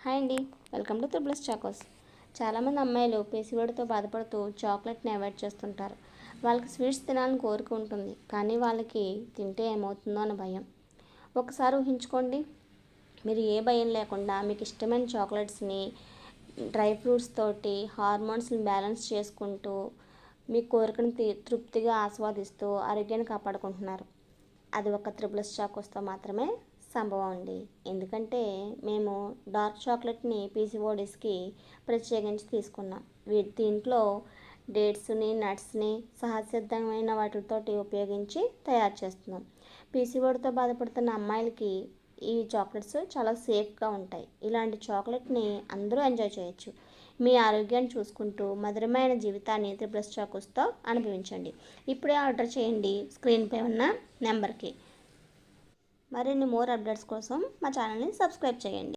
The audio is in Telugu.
హాయ్ అండి, వెల్కమ్ టు త్రిబుల్స్ చాకోస్. చాలామంది అమ్మాయిలు పీసీఓడితో బాధపడుతూ చాక్లెట్ని అవాయిడ్ చేస్తుంటారు. వాళ్ళకి స్వీట్స్ తినాలని కోరిక ఉంటుంది, కానీ వాళ్ళకి తింటే ఏమవుతుందో అని భయం. ఒకసారి ఊహించుకోండి, మీరు ఏ భయం లేకుండా మీకు ఇష్టమైన చాక్లెట్స్ని డ్రై ఫ్రూట్స్ తోటి హార్మోన్స్ని బ్యాలెన్స్ చేసుకుంటూ మీ కోరికను తృప్తిగా ఆస్వాదిస్తూ ఆరోగ్యాన్ని కాపాడుకుంటున్నారు. అది ఒక త్రిబుల్స్ చాకోస్తో మాత్రమే సంభవం అండి. ఎందుకంటే మేము డార్క్ చాక్లెట్ని పీసీఓడిస్కి ప్రత్యేకించి తీసుకున్నాం. దీంట్లో డేట్స్ని, నట్స్ని సహజసిద్ధమైన వాటితోటి ఉపయోగించి తయారు చేస్తున్నాం. పీసీఓడితో బాధపడుతున్న అమ్మాయిలకి ఈ చాక్లెట్స్ చాలా సేఫ్గా ఉంటాయి. ఇలాంటి చాక్లెట్ని అందరూ ఎంజాయ్ చేయొచ్చు. మీ ఆరోగ్యాన్ని చూసుకుంటూ మధురమైన జీవితాన్ని త్రిబుల్స్ చాకోస్తో అనుభవించండి. ఇప్పుడే ఆర్డర్ చేయండి స్క్రీన్పై ఉన్న నెంబర్కి. మరిన్ని మోర్ అప్డేట్స్ కోసం మా ఛానల్ని సబ్స్క్రైబ్ చేయండి.